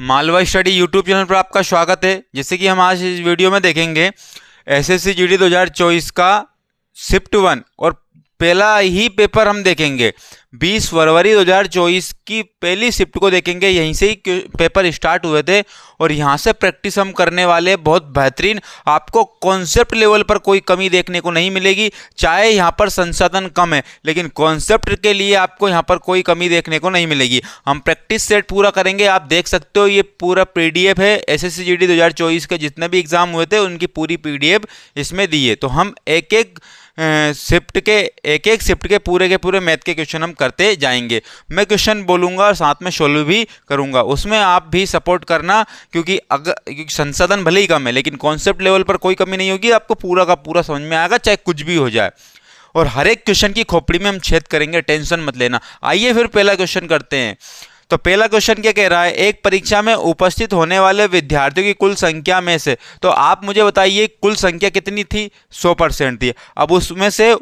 Malwa study YouTube channel पर आपका स्वागत है। जैसे कि हम आज इस वीडियो में देखेंगे एसएससी जीडी 2024 का शिफ्ट 1 और पहला ही पेपर हम देखेंगे 20 फरवरी 2024 की पहली शिफ्ट को देखेंगे। यहीं से ही पेपर स्टार्ट हुए थे और यहाँ से प्रैक्टिस हम करने वाले बहुत बेहतरीन। आपको कॉन्सेप्ट लेवल पर कोई कमी देखने को नहीं मिलेगी, चाहे यहाँ पर संसाधन कम है लेकिन कॉन्सेप्ट के लिए आपको यहाँ पर कोई कमी देखने को नहीं मिलेगी। हम प्रैक्टिस सेट पूरा करेंगे। आप देख सकते हो ये पूरा पीडीएफ है। एसएससी जीडी 2024 के जितने भी एग्जाम हुए थे उनकी पूरी पीडीएफ इसमें दी है। तो हम एक एक शिफ्ट के पूरे मैथ के क्वेश्चन हम करते जाएंगे। मैं क्वेश्चन बोलूंगा और साथ में सोल्व भी करूंगा, उसमें आप भी सपोर्ट करना क्योंकि संसाधन भले ही कम है लेकिन कॉन्सेप्ट लेवल पर कोई कमी नहीं होगी। आपको पूरा का पूरा समझ में आएगा चाहे कुछ भी हो जाए और हर एक क्वेश्चन की खोपड़ी में हम छेद करेंगे, टेंशन मत लेना। आइए फिर पहला क्वेश्चन करते हैं। तो पहला क्वेश्चन क्या कह रहा है, एक परीक्षा में उपस्थित होने वाले विद्यार्थियों की कुल संख्या में से, तो आप मुझे बताइए कुल संख्या कितनी थी, 100% थी। अब उसमें से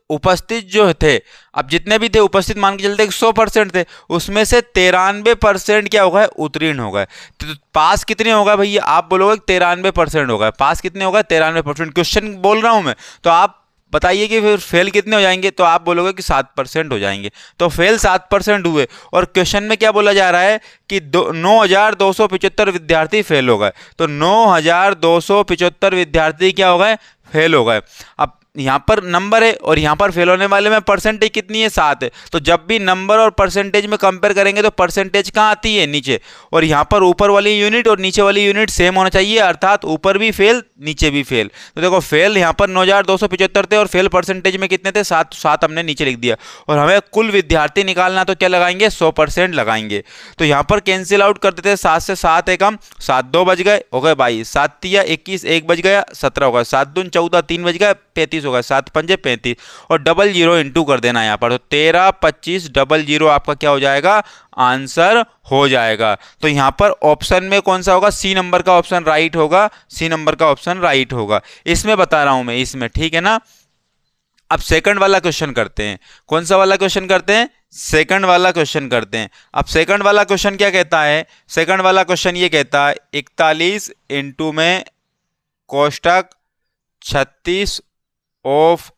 उपस्थित जो थे, अब जितने भी थे उपस्थित मान के चलते 100% थे, उसमें से 93% क्या होगा, उत्तीर्ण हो गए। तो पास कितने हो गए भैया, आप बोलोगे 93% हो गए। पास कितने हो गए, 93%। क्वेश्चन बोल रहा हूं मैं, तो आप बताइए कि फिर फेल कितने हो जाएंगे, तो आप बोलोगे कि 7% हो जाएंगे। तो फेल 7% हुए और क्वेश्चन में क्या बोला जा रहा है कि 9,275 विद्यार्थी फेल हो गए। तो 9,275 विद्यार्थी क्या हो गए, फेल हो गए। अब यहाँ पर नंबर है और यहाँ पर फेल होने वाले में परसेंटेज कितनी है, 7 है। तो जब भी नंबर और परसेंटेज में कंपेयर करेंगे तो परसेंटेज कहाँ आती है, नीचे। और यहाँ पर ऊपर वाली यूनिट और नीचे वाली यूनिट सेम होना चाहिए, अर्थात ऊपर भी फेल नीचे भी फेल। तो देखो फेल यहाँ पर 9,275 थे और फेल परसेंटेज में कितने थे, 7 हमने नीचे लिख दिया। और हमें कुल विद्यार्थी निकालना, तो क्या लगाएंगे, 100% लगाएंगे। तो यहाँ पर कैंसिल आउट कर देते हैं, 7 से 7 एकम 7 2 बज गए, हो गए 22, 7 तिया 21 1 बज गया, 17 हो गया, 7 दून 14 3 बज गए, 35 होगा, 7 पंजे 35 और 00 इंटू कर देना यहाँ पर। तो 13 25 00 आपका क्या हो जाएगा, आंसर हो जाएगा। तो यहाँ पर ऑप्शन में कौन सा होगा, सी नंबर का ऑप्शन राइट होगा, सी नंबर का ऑप्शन राइट होगा। इसमें बता रहा हूं मैं, इसमें, ठीक है ना। अब सेकंड वाला क्वेश्चन करते हैं। कौन सा वाला क्वेश्चन करते हैं, सेकंड वाला क्वेश्चन करते हैं। अब सेकंड वाला क्वेश्चन क्या कहता है, सेकंड वाला क्वेश्चन ये कहता है 41 इंटू में कोष्टक 36 ऑफ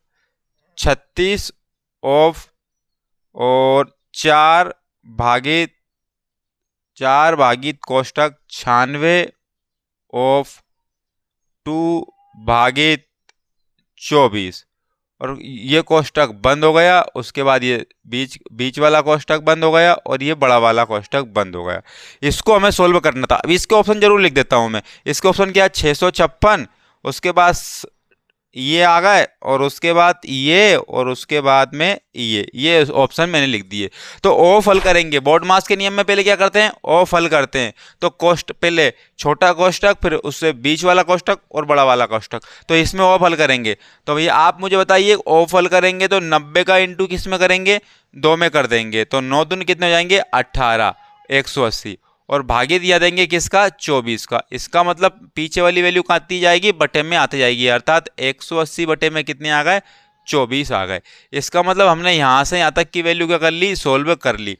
और 4 भागित कोष्टक 96 ऑफ 2 भागित 24 और ये कोष्टक बंद हो गया। उसके बाद ये बीच वाला कोष्टक बंद हो गया और ये बड़ा वाला कोष्टक बंद हो गया। इसको हमें सोल्व करना था। अब इसके ऑप्शन जरूर लिख देता हूं मैं। इसके ऑप्शन क्या है, 656, उसके बाद ये आ गए और उसके बाद ये और उसके बाद में ये ऑप्शन मैंने लिख दिए। तो ओ फल करेंगे, बोर्ड मास के नियम में पहले क्या करते हैं, ओ फल करते हैं। तो कोष्टक पहले छोटा कोष्टक, फिर उससे बीच वाला कोष्टक और बड़ा वाला कोष्टक, तो इसमें ओ फल करेंगे। तो भैया आप मुझे बताइए, ओ फल करेंगे तो 90 का इंटू किस में करेंगे, 2 में कर देंगे। तो 9 दून कितने हो जाएंगे, 18 180 और भागे दिया देंगे किसका, 24 का। इसका मतलब पीछे वाली वैल्यू कहाँ आती जाएगी, बटे में आती जाएगी, अर्थात 180 बटे में कितने आ गए, 24 आ गए। इसका मतलब हमने यहाँ से यहाँ तक की वैल्यू क्या कर ली, सोल्व कर ली।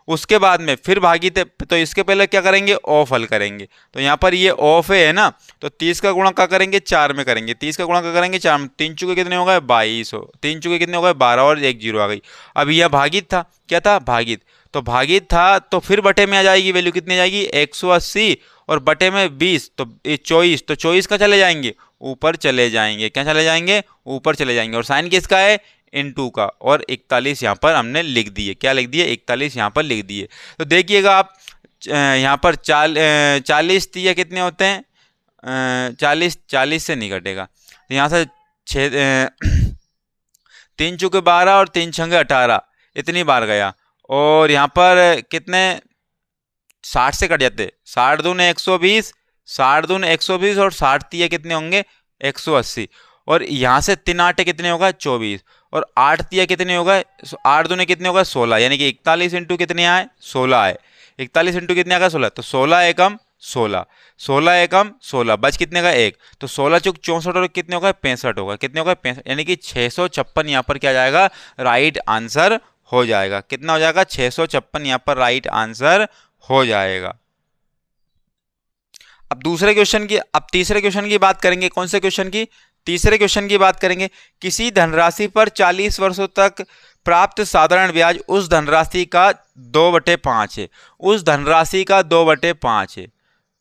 उसके बाद में फिर भागी थे, तो इसके पहले क्या करेंगे, ऑफ हल करेंगे। तो यहाँ पर ये ऑफ है ना, तो 30 का गुणा क्या करेंगे, 4 में करेंगे। 30 का गुणा क्या करेंगे, 4 में। 3 चुके कितने हो गए, 22 हो। 3 चुके कितने हो गए, 12 और 1 0 आ गई। अब यह भागित था, क्या था, भागित। तो भागित था तो फिर बटे में आ जाएगी, वैल्यू कितनी जाएगी, 180 और बटे में 20 तो 24। तो 24 का चले जाएंगे, ऊपर चले जाएंगे, क्या चले जाएंगे, ऊपर चले जाएंगे। और साइन किसका है, इनटू का। और 41 यहाँ पर हमने लिख दिए, क्या लिख दिए, 41 यहाँ पर लिख दिए। तो देखिएगा आप यहाँ पर 40 या कितने होते हैं, 40 से नहीं घटेगा। तो यहाँ से 3 चुके 12 और 3 छंगे 18, इतनी बार गया। और यहाँ पर कितने, 60 से कट जाते, 60 दून 120, 60 दून 120 और 60 तिया कितने होंगे, 180। और यहाँ से 3 8 कितने होगा, 24 और 8 तिया कितने हो गए, 8 दूने कितने होगा, 16, यानी कि 41 इंटू कितने आए, 16 आए। 41 इंटू कितने आ गया, 16। तो 16 एकम 16, 16 एकम 16, बच कितने का, 1। तो 16 चुक 64 और कितने होगा, 65 होगा। कितने होगा, 65, यानी कि 656 यहाँ पर क्या जाएगा, राइट आंसर हो जाएगा। कितना हो जाएगा? 656 यहाँ पर राइट आंसर हो जाएगा। अब तीसरे क्वेश्चन की बात करेंगे। कौन से क्वेश्चन की? तीसरे क्वेश्चन की बात करेंगे। किसी धनराशि पर 40 वर्षों तक प्राप्त साधारण ब्याज उस धनराशि का 2/5 है। उस धनराशि का 2/5 है।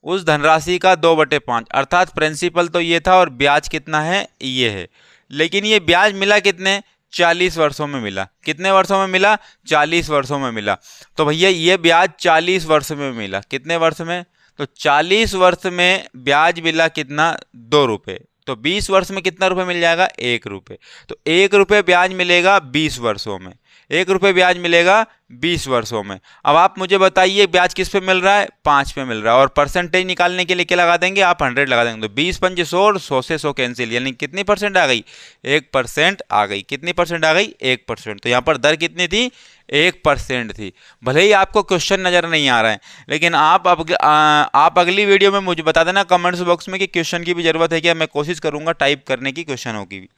उस धनराशि का 2/5 अर्थात प्रिंसिपल तो ये था और ब्याज कितना है? ये है। लेकिन ये ब्याज मिला कितने? 40 वर्षों में मिला। कितने वर्षों में मिला? 40 वर्षों में मिला। तो भैया ये ब्याज 40 वर्ष में मिला। कितने वर्ष में? तो 40 वर्ष में ब्याज मिला कितना? 2 रुपये। तो 20 वर्ष में कितना रुपये मिल जाएगा? 1 रुपये। तो 1 रुपये ब्याज मिलेगा 20 वर्षों में। 1 रुपये ब्याज मिलेगा 20 वर्षों में। अब आप मुझे बताइए ब्याज किस पे मिल रहा है? 5 पे मिल रहा है। और परसेंटेज निकालने के लिए क्या लगा देंगे आप? 100 लगा देंगे। तो 20 पंजे 100 और 100 से 100 कैंसिल, यानी कितनी परसेंट आ गई? 1% आ गई। कितनी परसेंट आ गई? 1%। तो यहाँ पर दर कितनी थी? 1% थी। भले ही आपको क्वेश्चन नजर नहीं आ रहा है, लेकिन आप अगली वीडियो में मुझे बता देना कमेंट्स बॉक्स में कि क्वेश्चन की भी जरूरत है क्या। मैं कोशिश करूंगा टाइप करने की क्वेश्चनों की भी।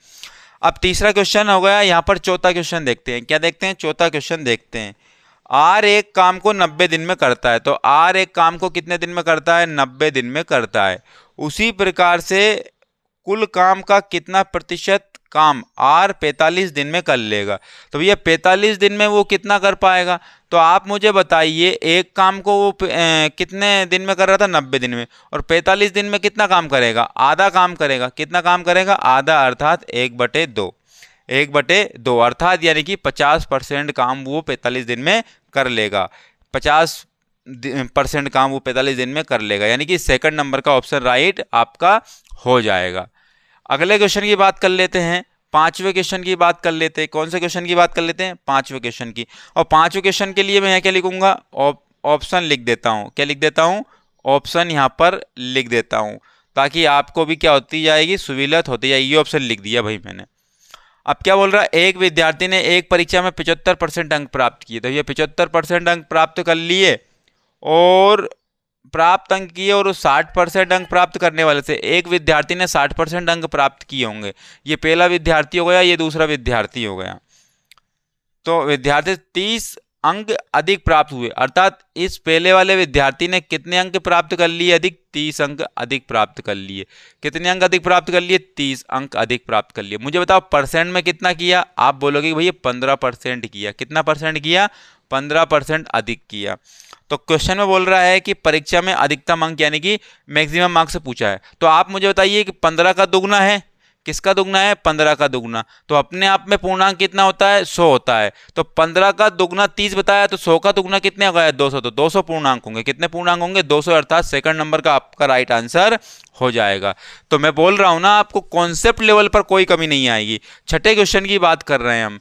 अब तीसरा क्वेश्चन हो गया। यहाँ पर चौथा क्वेश्चन देखते हैं। क्या देखते हैं? चौथा क्वेश्चन देखते हैं। आर एक काम को 90 दिन में करता है। तो आर एक काम को कितने दिन में करता है? 90 दिन में करता है। उसी प्रकार से कुल काम का कितना प्रतिशत काम आर 45 दिन में कर लेगा। तो भैया 45 दिन में वो कितना कर पाएगा? तो आप मुझे बताइए, एक काम को वो कितने दिन में कर रहा था? 90 दिन में। और 45 दिन में कितना काम करेगा? आधा काम करेगा। कितना काम करेगा? आधा, अर्थात 1/2। 1/2 अर्थात यानी कि 50% काम वो 45 दिन में कर लेगा। 50% काम वो 45 दिन में कर लेगा, यानी कि सेकंड नंबर का ऑप्शन राइट आपका हो जाएगा। अगले क्वेश्चन की बात कर लेते हैं। पांचवें क्वेश्चन की बात कर लेते हैं। कौन से क्वेश्चन की बात कर लेते हैं? पांचवें क्वेश्चन की। और पांचवें क्वेश्चन के लिए मैं यहाँ क्या लिखूंगा? ऑप्शन लिख देता हूँ। क्या लिख देता हूँ? ऑप्शन यहाँ पर लिख देता हूँ, ताकि आपको भी क्या होती जाएगी? सुविधा होती जाएगी। ये ऑप्शन लिख दिया भाई मैंने। अब क्या बोल रहा है? एक विद्यार्थी ने एक परीक्षा में 75% अंक प्राप्त किए। तो ये 75% अंक प्राप्त कर लिए और प्राप्त अंक किए, और 60% अंक प्राप्त करने वाले से एक विद्यार्थी ने 60% अंक प्राप्त किए होंगे। ये पहला विद्यार्थी हो गया, ये दूसरा विद्यार्थी हो गया। तो विद्यार्थी 30 अंक अधिक प्राप्त हुए, अर्थात इस पहले वाले विद्यार्थी ने कितने अंक प्राप्त कर लिए? अधिक, 30 अंक अधिक प्राप्त कर लिए। कितने अंक अधिक प्राप्त कर लिए? 30 अंक अधिक प्राप्त कर लिए। मुझे बताओ परसेंट में कितना किया? आप बोलोगे कि भैया 15% किया। कितना परसेंट किया? 15% अधिक किया। तो क्वेश्चन में बोल रहा है कि परीक्षा में अधिकतम अंक यानी कि मैक्सिमम मार्क्स से पूछा है। तो आप मुझे बताइए कि 15 का दुगना है। किसका दुगना है? 15 का दुगना। तो अपने आप में पूर्णांक कितना होता है? 100 होता है। तो 15 का दुगना 30 बताया, तो 100 का दुगना कितने हो गया? 200। तो 200 पूर्णांक होंगे। कितने पूर्णांक होंगे? 200, अर्थात सेकंड नंबर का आपका राइट आंसर हो जाएगा। तो मैं बोल रहा हूं ना, आपको कॉन्सेप्ट लेवल पर कोई कमी नहीं आएगी। छठे क्वेश्चन की बात कर रहे हैं हम।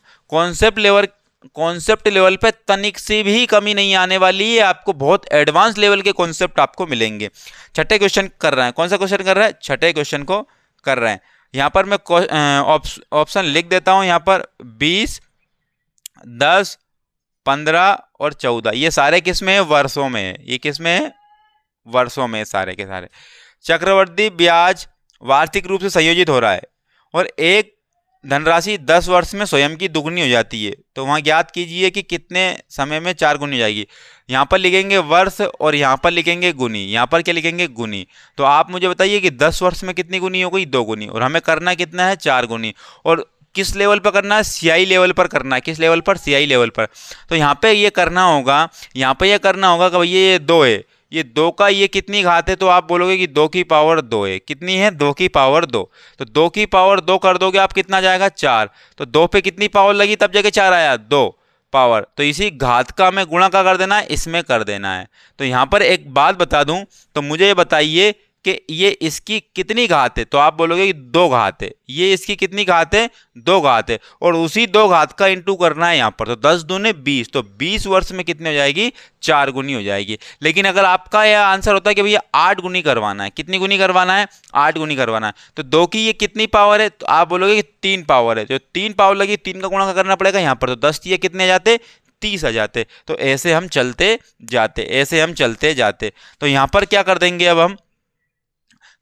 कॉन्सेप्ट लेवल पे तनिक से भी कमी नहीं आने वाली है। आपको बहुत एडवांस लेवल के कॉन्सेप्ट आपको मिलेंगे। छठे क्वेश्चन कर रहे हैं। कौन सा क्वेश्चन कर रहा है? छठे क्वेश्चन को कर रहे हैं। यहां पर मैं ऑप्शन लिख देता हूं। यहां पर 20, 10, 15 और 14, ये सारे किस में है? वर्षों में है। ये किस में है? वर्षों में सारे के सारे। चक्रवृद्धि ब्याज वार्षिक रूप से संयोजित हो रहा है और एक धनराशि 10 वर्ष में स्वयं की दुगनी हो जाती है। तो वहां ज्ञात कीजिए कि कितने समय में 4 गुनी हो जाएगी। यहाँ पर लिखेंगे वर्ष और यहाँ पर लिखेंगे गुनी। यहाँ पर क्या लिखेंगे? गुनी। तो आप मुझे बताइए कि 10 वर्ष में कितनी गुनी हो गई? 2 गुनी। और हमें करना कितना है? 4 गुनी। और किस लेवल पर करना है? सीआई लेवल पर करना है। किस लेवल पर? सीआई लेवल पर। तो यहाँ पे ये करना होगा, यहाँ पे ये करना होगा कि भैया ये 2 है, ये 2 का ये कितनी घात है? तो आप बोलोगे कि 2 की पावर 2 है। कितनी है? 2 की पावर 2। तो 2 की पावर 2 कर दोगे आप, कितना जाएगा? 4। तो 2 पे कितनी पावर लगी तब जाके 4 आया? 2 पावर। तो इसी घात का हमें गुणा का कर देना है, इसमें कर देना है। तो यहाँ पर एक बात बता दूं, तो मुझे ये बताइए कि ये इसकी कितनी घात है? तो आप बोलोगे कि 2 घात है। ये इसकी कितनी घात है? 2 घात है। और उसी 2 घात का इंटू करना है यहाँ पर। तो 10 दूने 20, तो 20 वर्ष में कितनी हो जाएगी? 4 गुनी हो जाएगी। लेकिन अगर आपका यह आंसर होता है कि भैया 8 गुनी करवाना है, कितनी गुनी करवाना है? 8 गुनी करवाना है। तो 2 की ये कितनी पावर है? तो आप बोलोगे कि 3 पावर है। जो 3 पावर लगी, 3 का गुणा करना पड़ेगा यहाँ पर। तो 10 ये कितने आ जाते? 30 आ जाते। तो ऐसे हम चलते जाते, ऐसे हम चलते जाते। तो यहाँ पर क्या कर देंगे अब हम?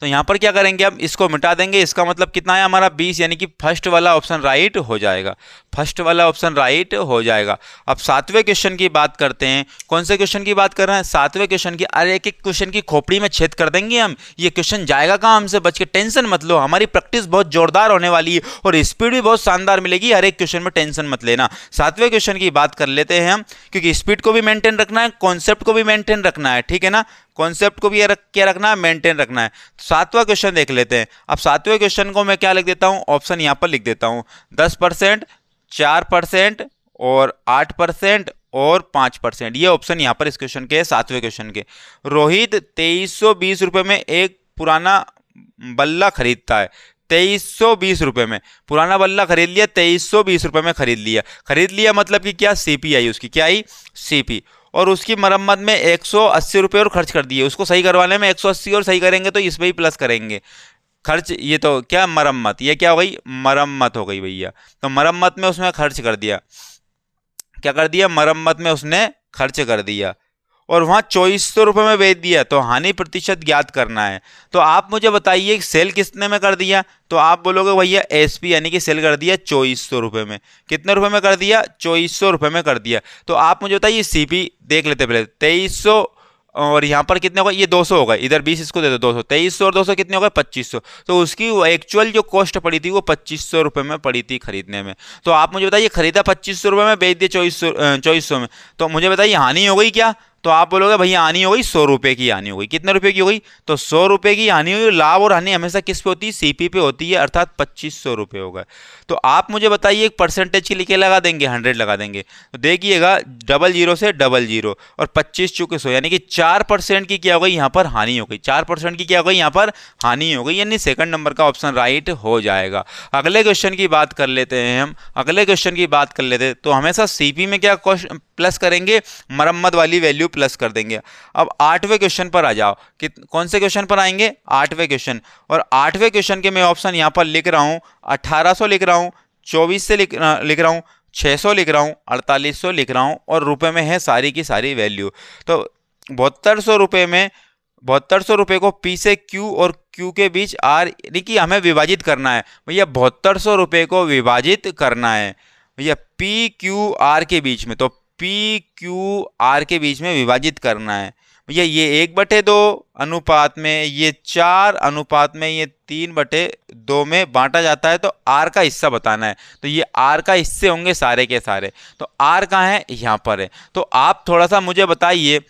तो यहाँ पर क्या करेंगे, हम इसको मिटा देंगे। इसका मतलब कितना है हमारा 20, यानी कि फर्स्ट वाला ऑप्शन राइट हो जाएगा। फर्स्ट वाला ऑप्शन राइट हो जाएगा। अब सातवें क्वेश्चन की बात करते हैं। कौन से क्वेश्चन की बात कर रहे हैं? सातवें क्वेश्चन की। अरे एक एक क्वेश्चन की खोपड़ी में छेद कर देंगे हम। ये क्वेश्चन जाएगा कहाँ हमसे बच के, टेंशन मत लो। हमारी प्रैक्टिस बहुत जोरदार होने वाली है और स्पीड भी बहुत शानदार मिलेगी। हर एक क्वेश्चन में टेंशन मत लेना। सातवें क्वेश्चन की बात कर लेते हैं हम, क्योंकि स्पीड को भी मेंटेन रखना है, कॉन्सेप्ट को भी मेंटेन रखना है, ठीक है ना। कॉन्सेप्ट को भी क्या रखना है, मेंटेन रखना है। तो सातवां क्वेश्चन देख लेते हैं। अब सातवें क्वेश्चन को मैं क्या लिख देता हूं, ऑप्शन यहां पर लिख देता हूं। 10%, 4% और 8% और 5%। ये ऑप्शन यहां पर इस क्वेश्चन के, सातवें क्वेश्चन के। रोहित 2320 रुपए में एक पुराना बल्ला खरीदता है। 2320 रुपए में पुराना बल्ला खरीद लिया, 2320 रुपए में खरीद लिया मतलब कि क्या, सीपी आई उसकी, क्या आई, सीपी। और उसकी मरम्मत में 180 रुपये और खर्च कर दिए। उसको सही करवाने में 180 और सही करेंगे तो इसमें ही प्लस करेंगे खर्च। ये तो क्या, मरम्मत, ये क्या हो गई, मरम्मत हो गई भैया। तो मरम्मत में उसने खर्च कर दिया, क्या कर दिया, मरम्मत में उसने खर्च कर दिया और वहां 2400 रुपये में बेच दिया। तो हानि प्रतिशत ज्ञात करना है। तो आप मुझे बताइए सेल कितने में कर दिया, तो आप बोलोगे भैया एसपी यानी कि सेल कर दिया 2400 रुपये में। कितने रुपए में कर दिया, 2400 रुपये में कर दिया। तो आप मुझे बताइए सीपी देख लेते पहले, 2300 और यहाँ पर कितने होगा, ये 200 होगा, इधर 20 इसको दे दो 200, 2300 और 200 कितने होगा, 2500। तो उसकी एक्चुअल जो कॉस्ट पड़ी थी वो 2500 रुपये में पड़ी थी खरीदने में। तो आप मुझे बताइए खरीदा 2500 रुपये में, बेच दिए 2400 में, तो मुझे बताइए हानि हो गई क्या। तो आप बोलोगे भैया हानि हो गई 100 रुपये की हानि हो गई। कितने रुपए की हो गई, तो 100 रुपये की हानि हुई। लाभ और हानि हमेशा किस पे होती है, सीपी पे होती है, अर्थात 2500 रुपये हो गए। तो आप मुझे बताइए एक परसेंटेज के लिए क्या लगा देंगे, 100 लगा देंगे। तो देखिएगा 00 से 00 और 25 चुके 100, यानी कि 4% की क्या हो गई यहाँ पर, हानि हो गई। 4% की क्या हो गई यहाँ पर, हानि हो गई, यानी सेकंड नंबर का ऑप्शन राइट हो जाएगा। अगले क्वेश्चन की बात कर लेते हैं हम। अगले क्वेश्चन की बात कर लेते हैं तो हमेशा सीपी में क्या प्लस करेंगे, मरम्मत वाली वैल्यू प्लस कर देंगे। अब आठवें क्वेश्चन पर आ जाओ कि कौन से क्वेश्चन पर आएंगे, आठवें क्वेश्चन। और आठवें क्वेश्चन के मैं ऑप्शन यहां पर लिख रहा हूं, 1800 लिख रहा हूं, 24 से लिख रहा हूं, 600 लिख रहा हूं, 4800 लिख रहा हूं और रुपए में है सारी की सारी वैल्यू। तो 7200 रुपये में 7200 रुपये को पी से क्यू और क्यू के बीच आर, यानी कि हमें विभाजित करना है भैया। 7200 रुपये को विभाजित करना है भैया पी क्यू आर के बीच में। तो पी क्यू आर के बीच में विभाजित करना है भैया। ये 1/2 अनुपात में, ये 4 अनुपात में, ये 3/2 में बांटा जाता है। तो आर का हिस्सा बताना है। तो ये आर का हिस्से होंगे सारे के सारे। तो आर कहाँ है, यहाँ पर है। तो आप थोड़ा सा मुझे बताइए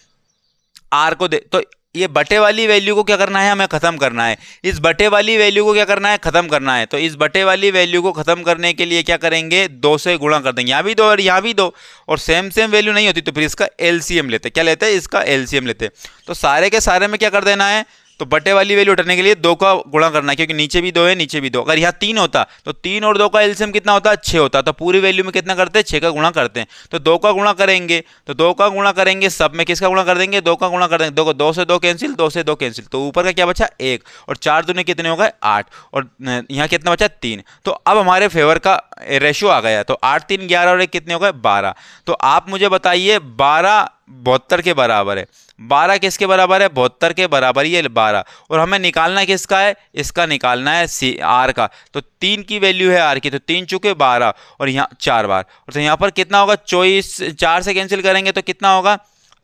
आर को तो ये बटे वाली वैल्यू को क्या करना है, हमें खत्म करना है। इस बटे वाली वैल्यू को क्या करना है, खत्म करना है। तो इस बटे वाली वैल्यू को खत्म करने के लिए क्या करेंगे, 2 से गुणा कर देंगे। यहाँ भी 2 और यहाँ भी 2 और सेम वैल्यू नहीं होती तो फिर इसका एलसीएम लेते। क्या लेते हैं, इसका एलसीएम लेते। तो सारे के सारे में क्या कर देना है, तो बटे वाली वैल्यू उठाने के लिए 2 का गुणा करना है, क्योंकि नीचे भी 2 है, नीचे भी 2। अगर यहाँ 3 होता तो 3 और 2 का एलसीएम कितना होता, 6 होता। तो पूरी वैल्यू में कितना करते हैं, 6 का गुणा करते हैं। तो 2 का गुणा करेंगे, तो 2 का गुणा करेंगे, सब में किसका गुणा कर देंगे, 2 का गुणा कर देंगे। 2 से 2 कैंसिल, 2 से 2 कैंसिल, तो ऊपर का क्या बचा 1 और 4 दूने कितने हो गए 8 और यहाँ कितना बचा 3। तो अब हमारे फेवर का रेशियो आ गया। तो 8 3 11 और 1 कितने हो गए 12। तो आप मुझे बताइए 12 72 के बराबर है। 12 किसके बराबर है, 72 के बराबर ये 12। और हमें निकालना किसका है, इसका निकालना है सी आर का। तो 3 की वैल्यू है आर की, तो 3 चुके 12 और यहाँ 4 बार। तो यहाँ पर कितना होगा 24, 4 से कैंसिल करेंगे तो कितना होगा,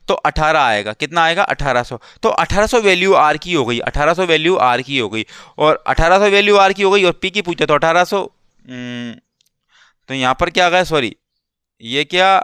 तो 18 आएगा। कितना आएगा 1800। तो 1800 वैल्यू आर की हो गई, 1800 वैल्यू आर की हो गई और 1800 वैल्यू आर की हो गई और पी की पूछा तो 1800। तो यहाँ पर क्या आ गया, सॉरी ये क्या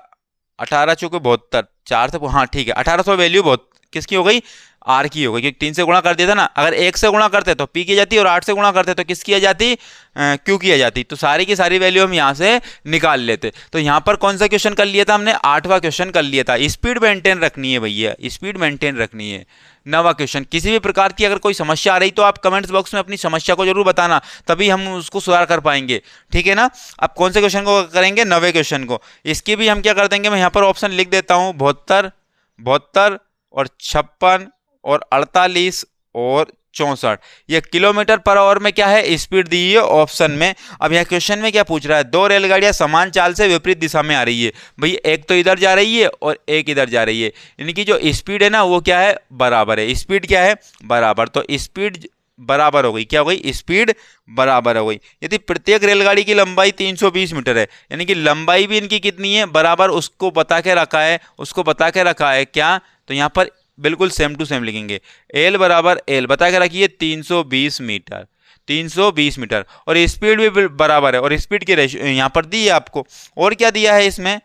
18 चुके 72, 4 से, हाँ ठीक है 1800 वैल्यू बहुत किसकी हो गई, आर की हो गई, क्योंकि 3 से गुणा कर दिया था ना। अगर 1 से गुणा करते तो पी की जाती और 8 से गुणा करते तो किसकी आ जाती, क्यू की आ जाती। तो सारी की सारी वैल्यू हम यहाँ से निकाल लेते। तो यहाँ पर कौन सा क्वेश्चन कर लिया था हमने, 8वां क्वेश्चन कर लिया था। स्पीड मेंटेन रखनी है भैया, स्पीड मेंटेन रखनी है। 9वां क्वेश्चन, किसी भी प्रकार की अगर कोई समस्या आ रही तो आप कमेंट्स बॉक्स में अपनी समस्या को जरूर बताना, तभी हम उसको सुधार कर पाएंगे, ठीक है ना। अब कौन से क्वेश्चन को करेंगे, 9वें क्वेश्चन को। इसकी भी हम क्या कर देंगे, मैं यहाँ पर ऑप्शन लिख देता हूँ 72 और 56 और 48 और 64। ये किलोमीटर पर आवर में क्या है, स्पीड दी है ऑप्शन में। अब यहाँ क्वेश्चन में क्या पूछ रहा है, 2 रेलगाड़ियां समान चाल से विपरीत दिशा में आ रही है। भाई एक तो इधर जा रही है और एक इधर जा रही है, यानी कि जो स्पीड है ना वो क्या है, बराबर है। स्पीड क्या है, बराबर। तो स्पीड बराबर हो गई, क्या हो गई, स्पीड बराबर हो गई। यदि प्रत्येक रेलगाड़ी की लंबाई 320 मीटर है, यानी कि लंबाई भी इनकी कितनी है, बराबर, उसको बता के रखा है, उसको बता के रखा है क्या, तो यहाँ पर बिल्कुल सेम टू सेम लिखेंगे, एल बराबर एल बता के रखिए 320 मीटर, 320 मीटर, और स्पीड भी बराबर है, और स्पीड की रेशियो यहाँ पर दी है आपको। और क्या दिया है इसमें,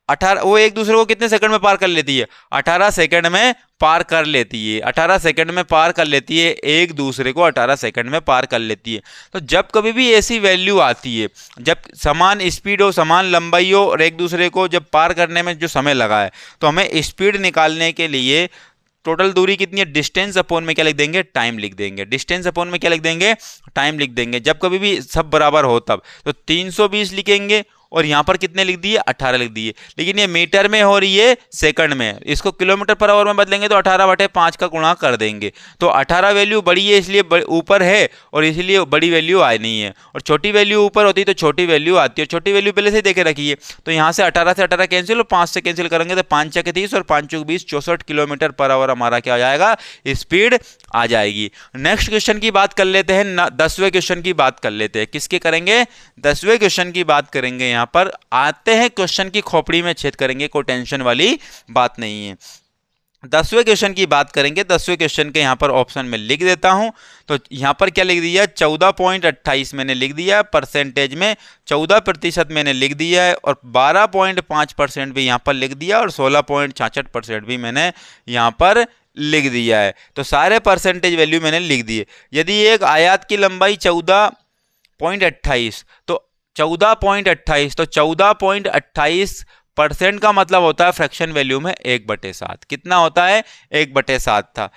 18, वो एक दूसरे को कितने सेकंड में पार कर लेती है, 18 सेकंड में पार कर लेती है, 18 सेकंड में पार कर लेती है, एक दूसरे को 18 सेकंड में पार कर लेती है। तो जब कभी भी ऐसी वैल्यू आती है, जब समान स्पीड हो, समान लंबाई हो, और एक दूसरे को जब पार करने में जो समय लगा है, तो हमें स्पीड निकालने के लिए टोटल दूरी कितनी है, डिस्टेंस अपॉन में क्या लिख देंगे, टाइम लिख देंगे, डिस्टेंस अपॉन में क्या लिख देंगे, टाइम लिख देंगे। जब कभी भी सब बराबर हो तब तो 320 लिखेंगे, और यहां पर कितने लिख दिए, 18 लिख दिए, लेकिन ये मीटर में हो रही है, सेकंड में, इसको किलोमीटर पर आवर में बदलेंगे तो 18/5 का गुणा कर देंगे, तो 18 वैल्यू बड़ी है इसलिए ऊपर है, और इसलिए बड़ी वैल्यू आई नहीं है, और छोटी वैल्यू ऊपर होती तो छोटी वैल्यू आती है, और छोटी वैल्यू पहले से देखे रखी है। तो यहाँ से 18 से 18 कैंसिल, और 5 से कैंसिल करेंगे तो 5 × 30 और 5 × 20 64 किलोमीटर पर आवर हमारा क्या आ जाएगा, स्पीड आ जाएगी। नेक्स्ट क्वेश्चन की बात कर लेते हैं, 10वें क्वेश्चन की बात कर लेते हैं, किसके करेंगे, 10वें क्वेश्चन की बात करेंगे। यहाँ पर आते हैं, क्वेश्चन की खोपड़ी में छेद करेंगे, कोई टेंशन वाली बात नहीं है। 10वें क्वेश्चन की बात करेंगे, 10वें क्वेश्चन के यहाँ पर ऑप्शन में लिख देता हूं, तो यहाँ पर क्या लिख दिया, 14.28 मैंने लिख दिया, परसेंटेज में 14% मैंने लिख दिया है, और 12.5% भी यहाँ पर लिख दिया, और 16.66% भी मैंने यहाँ पर लिख दिया है। तो सारे परसेंटेज वैल्यू मैंने लिख दिए। यदि एक आयत की लंबाई 14.28 तो 14.28 तो 14.28% का मतलब होता है फ्रैक्शन वैल्यू में 1/7, कितना होता है, 1/7 था।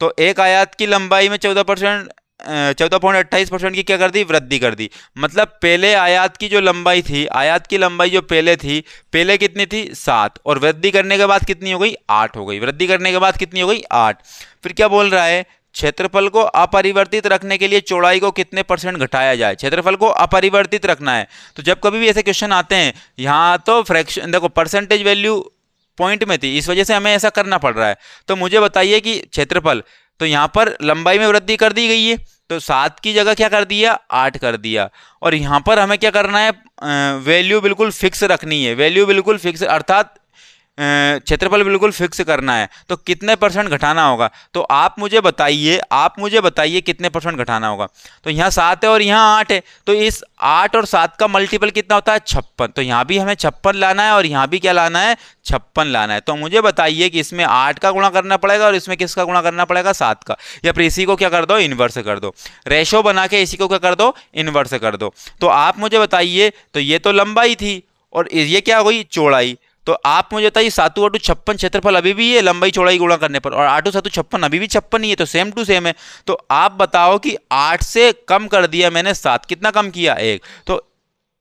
तो एक आयत की लंबाई में 14.28% की क्या कर दी, वृद्धि कर दी, मतलब पहले आयत की जो लंबाई थी, आयत की लंबाई जो पहले थी, पहले कितनी थी, 7, और वृद्धि करने के बाद कितनी हो गई, 8 हो गई, वृद्धि करने के बाद कितनी हो गई, 8। फिर क्या बोल रहा है, क्षेत्रफल को अपरिवर्तित रखने के लिए चौड़ाई को कितने % घटाया जाए, क्षेत्रफल को अपरिवर्तित रखना है। तो जब कभी भी ऐसे क्वेश्चन आते हैं, यहाँ तो फ्रैक्शन देखो, परसेंटेज वैल्यू पॉइंट में थी, इस वजह से हमें ऐसा करना पड़ रहा है। तो मुझे बताइए कि क्षेत्रफल, तो यहाँ पर लंबाई में वृद्धि कर दी गई है, तो 7 की जगह क्या कर दिया, 8 कर दिया, और यहाँ पर हमें क्या करना है, वैल्यू बिल्कुल फिक्स रखनी है, वैल्यू बिल्कुल फिक्स, अर्थात क्षेत्रफल बिल्कुल फिक्स करना है। तो कितने % घटाना होगा, तो आप मुझे बताइए कितने % घटाना होगा। तो यहाँ 7 है और यहाँ 8 है, तो इस 8 और 7 का मल्टीपल कितना होता है, 56। तो यहाँ भी हमें 56 लाना है, और यहाँ भी क्या लाना है, 56 लाना है। तो मुझे बताइए कि इसमें 8 का गुणा करना पड़ेगा, और इसमें किसका गुणा करना पड़ेगा, 7 का, या फिर इसी को क्या कर दो, इन्वर्स कर दो, रेशो बना के इसी को क्या कर दो, इन्वर्स कर दो। तो आप मुझे बताइए, तो ये तो लंबाई थी, और ये क्या हो गई, चौड़ाई। तो आप मुझे बताइए, 7 × 8 = 56, क्षेत्रफल अभी भी है, लंबाई चौड़ाई गुणा करने पर, और 8 × 7 = 56, अभी भी 56 ही है, तो सेम टू सेम है। तो आप बताओ कि 8 से कम कर दिया मैंने 7, कितना कम किया, 1, तो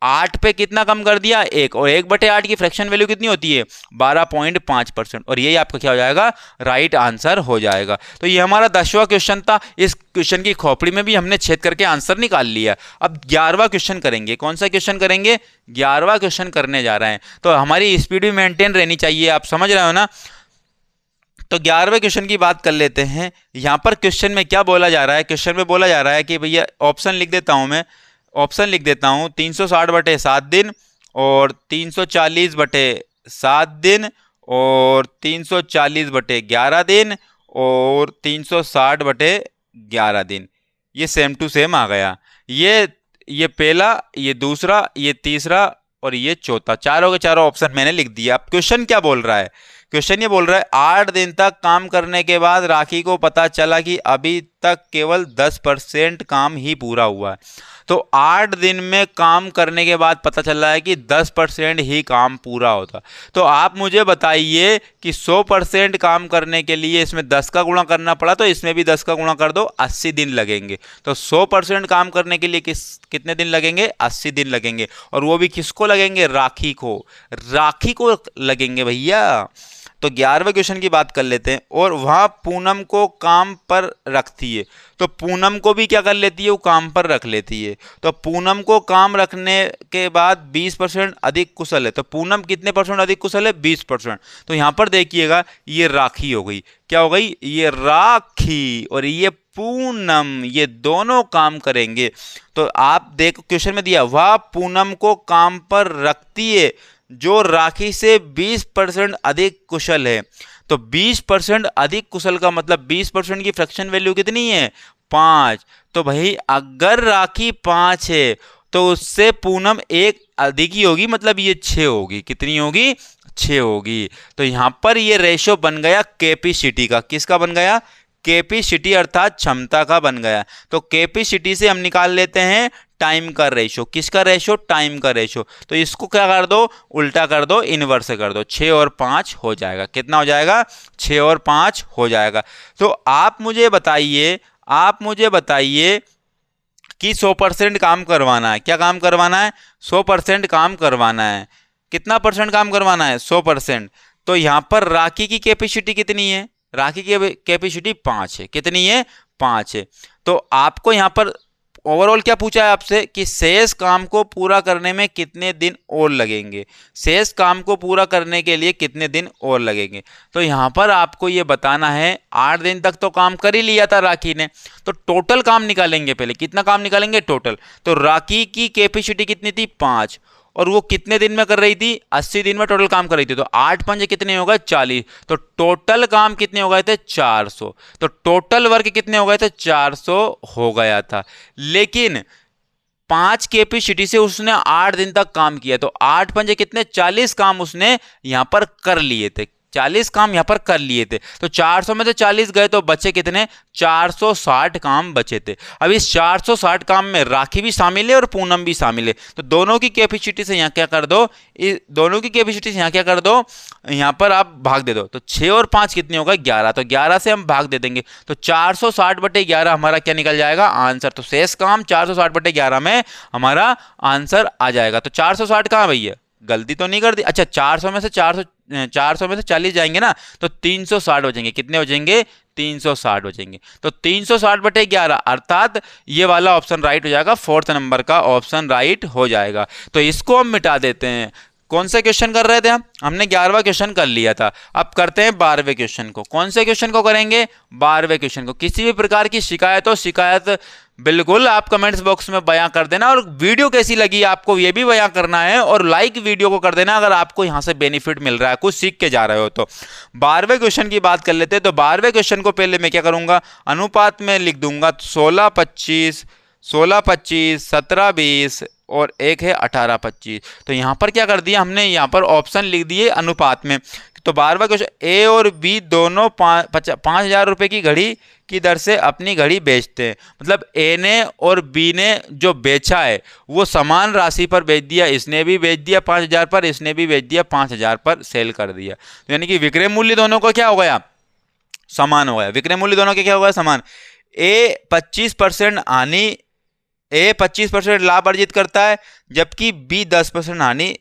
8 पे कितना कम कर दिया, 1, और 1/8 की फ्रैक्शन वैल्यू कितनी होती है, 12.5%, और यही आपका क्या हो जाएगा, राइट आंसर हो जाएगा। तो ये हमारा 10वां क्वेश्चन था। इस क्वेश्चन की खोपड़ी में भी हमने छेद करके आंसर निकाल लिया। अब 11वां क्वेश्चन करेंगे। कौन सा क्वेश्चन करेंगे, 11वां क्वेश्चन करने जा रहे हैं। तो हमारी स्पीड भी मेंटेन रहनी चाहिए, आप समझ रहे हो ना। तो 11वें क्वेश्चन की बात कर लेते हैं। यहाँ पर क्वेश्चन में क्या बोला जा रहा है, क्वेश्चन में बोला जा रहा है कि भैया, ऑप्शन लिख देता हूँ मैं, ऑप्शन लिख देता हूँ, 360/7 दिन, और 340/7 दिन, और 340/11 दिन, और 360/11 दिन। ये सेम टू सेम आ गया। ये पहला, ये दूसरा, ये तीसरा, और ये चौथा, चारों के चारों ऑप्शन मैंने लिख दिया। अब क्वेश्चन क्या बोल रहा है, क्वेश्चन ये बोल रहा है, 8 दिन तक काम करने के बाद राखी को पता चला कि अभी तक केवल 10% काम ही पूरा हुआ है। तो 8 दिन में काम करने के बाद पता चल रहा है कि 10% ही काम पूरा होता। तो आप मुझे बताइए कि 100% काम करने के लिए इसमें 10 का गुणा करना पड़ा, तो इसमें भी 10 का गुणा कर दो, 80 दिन लगेंगे। तो 100% काम करने के लिए कितने दिन लगेंगे, 80 दिन लगेंगे, और वो भी किसको लगेंगे, राखी को लगेंगे भैया। तो 11वें क्वेश्चन की बात कर लेते हैं। और वह पूनम को काम पर रखती है, तो पूनम को भी क्या कर लेती है, वो काम पर रख लेती है। तो पूनम को काम रखने के बाद 20% अधिक कुशल है, तो पूनम कितने परसेंट अधिक कुशल है, 20%। तो यहां पर देखिएगा ये राखी हो गई, क्या हो गई, ये राखी और ये पूनम, ये दोनों काम करेंगे। तो आप देखो क्वेश्चन में दिया, वह पूनम को काम पर रखती है जो राखी से 20% अधिक कुशल है। तो 20% अधिक कुशल का मतलब 20% की फ्रैक्शन वैल्यू कितनी है, 5। तो भाई अगर राखी 5 है तो उससे पूनम 1 अधिक ही होगी, मतलब ये 6 होगी। कितनी होगी, 6 होगी। तो यहां पर ये रेशो बन गया कैपेसिटी का। किसका बन गया, कैपेसिटी अर्थात क्षमता का बन गया। तो कैपेसिटी से हम निकाल लेते हैं टाइम का रेशो। किसका रेशो, टाइम का रेशो। तो इसको क्या कर दो, उल्टा कर दो, इनवर्स कर दो, 6 और 5 हो जाएगा। कितना हो जाएगा, 6 और 5 हो जाएगा। तो आप मुझे बताइए कि 100% काम करवाना है। क्या काम करवाना है, 100% काम करवाना है। कितना परसेंट काम करवाना है, 100%। तो यहां पर राखी की कैपेसिटी कितनी है, राखी की कैपेसिटी 5 है। कितनी है, 5 है। तो आपको यहां पर ओवरऑल क्या पूछा है आपसे कि शेष काम को पूरा करने में कितने दिन और लगेंगे, शेष काम को पूरा करने के लिए कितने दिन और लगेंगे। तो यहां पर आपको ये बताना है 8 दिन तक तो काम कर ही लिया था राखी ने, तो टोटल काम निकालेंगे। पहले कितना काम निकालेंगे, टोटल। तो राखी की कैपेसिटी कितनी थी, 5, और वो कितने दिन में कर रही थी, 80 दिन में टोटल काम कर रही थी। तो 8 पंजे कितने हो गए, 40। तो टोटल काम कितने हो गए थे, 400। तो टोटल वर्क कितने हो गए थे, 400 हो गया था। लेकिन 5 कैपेसिटी से उसने 8 दिन तक काम किया, तो 8 पंजे कितने, 40 काम उसने यहां पर कर लिए थे। 40 काम यहां पर कर लिए थे। तो 400 में से 40 गए तो बचे कितने, 460 काम बचे थे। अब इस 460 काम में राखी भी शामिल है और पूनम भी शामिल है। तो दोनों की कैपेसिटी से यहां क्या कर दो, दोनों की कैपेसिटी से यहां क्या कर दो, यहां पर आप भाग दे दो। तो 6 और 5 कितने होगा, 11। तो 11 से हम भाग दे देंगे, तो 460/11 हमारा क्या निकल जाएगा, आंसर। तो शेष काम 460/11 में हमारा आंसर आ जाएगा। तो 460 कहां भैया, गलती तो नहीं कर दी, अच्छा 400 में से 40 जाएंगे ना, तो 360 बचेंगे। कितने बचेंगे, 360 बचेंगे। तो 360/11 अर्थात ये वाला ऑप्शन राइट हो जाएगा, 4th नंबर का ऑप्शन राइट हो जाएगा। तो इसको हम मिटा देते हैं। कौन से क्वेश्चन कर रहे थे हमने 11वां क्वेश्चन कर लिया था। अब करते हैं 12वें क्वेश्चन को। कौन से क्वेश्चन को करेंगे, 12वें क्वेश्चन को। किसी भी प्रकार की शिकायत बिल्कुल आप कमेंट्स बॉक्स में बयां कर देना, और वीडियो कैसी लगी आपको ये भी बयां करना है, और लाइक वीडियो को कर देना अगर आपको यहां से बेनिफिट मिल रहा है, कुछ सीख के जा रहे हो तो। 12वें क्वेश्चन की बात कर लेते हैं। तो 12वें क्वेश्चन को पहले मैं क्या करूंगा, अनुपात में लिख दूंगा। 16-25, 17-20 और एक है 18-25। तो यहां पर क्या कर दिया हमने, यहां पर ऑप्शन लिख दिए अनुपात में। तो 12वां क्वेश्चन, ए और बी दोनों 5,000 रुपए की घड़ी की दर से अपनी घड़ी बेचते हैं। मतलब ए ने और बी ने जो बेचा है वो समान राशि पर बेच दिया। इसने भी बेच दिया 5,000 पर, इसने भी बेच दिया 5,000 पर, सेल कर दिया। तो यानी कि विक्रय मूल्य दोनों का क्या हो गया, समान हो गया। विक्रय मूल्य दोनों के क्या हो गया, समान। ए 25% लाभ अर्जित करता है, जबकि बी 10% हानि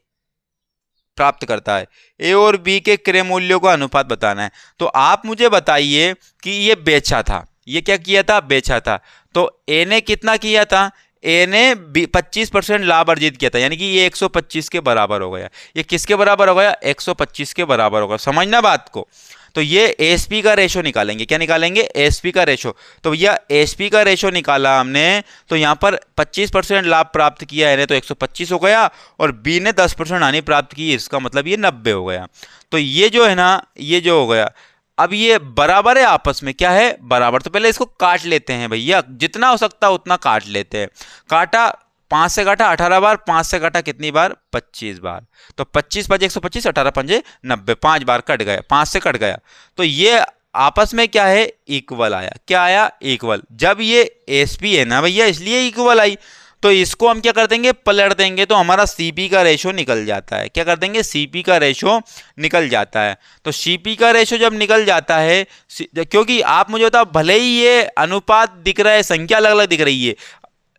प्राप्त करता है। ए और बी के क्रय मूल्यों का अनुपात बताना है। तो आप मुझे बताइए कि ये बेचा था, ये क्या किया था, बेचा था। तो ए ने कितना किया था, ए ने 25% लाभ अर्जित किया था, यानी कि ये 125 के बराबर हो गया। ये किसके बराबर हो गया, 125 के बराबर होगा। समझना बात को। तो ये एसपी का रेशो निकालेंगे। क्या निकालेंगे, एसपी का रेशो। तो भैया एसपी का रेशो निकाला हमने, तो यहाँ पर 25% लाभ प्राप्त किया है तो 125 हो गया, और बी ने 10% हानि प्राप्त की, इसका मतलब ये 90 हो गया। तो ये जो है ना, ये जो हो गया। अब ये बराबर है आपस में, क्या है, बराबर। तो पहले इसको काट लेते हैं भैया, जितना हो सकता है उतना काट लेते हैं। काटा, 5 से काटा 18 बार, 5 से काटा कितनी बार, 25 बार। तो 25 5 125, 18 5 90, 5 बार कट गया, 5 से कट गया। तो ये आपस में क्या है, इक्वल आया। क्या आया, इक्वल। जब ये एसपी है ना भैया, इसलिए इक्वल आई। तो इसको हम क्या कर देंगे, पलट देंगे, तो हमारा सीपी का रेशो निकल जाता है। क्या कर देंगे, सीपी का रेशो निकल जाता है। तो सीपी का रेशो जब निकल जाता है, क्योंकि आप मुझे बताओ, भले ही ये अनुपात दिख रहा है, संख्या अलग अलग दिख रही है,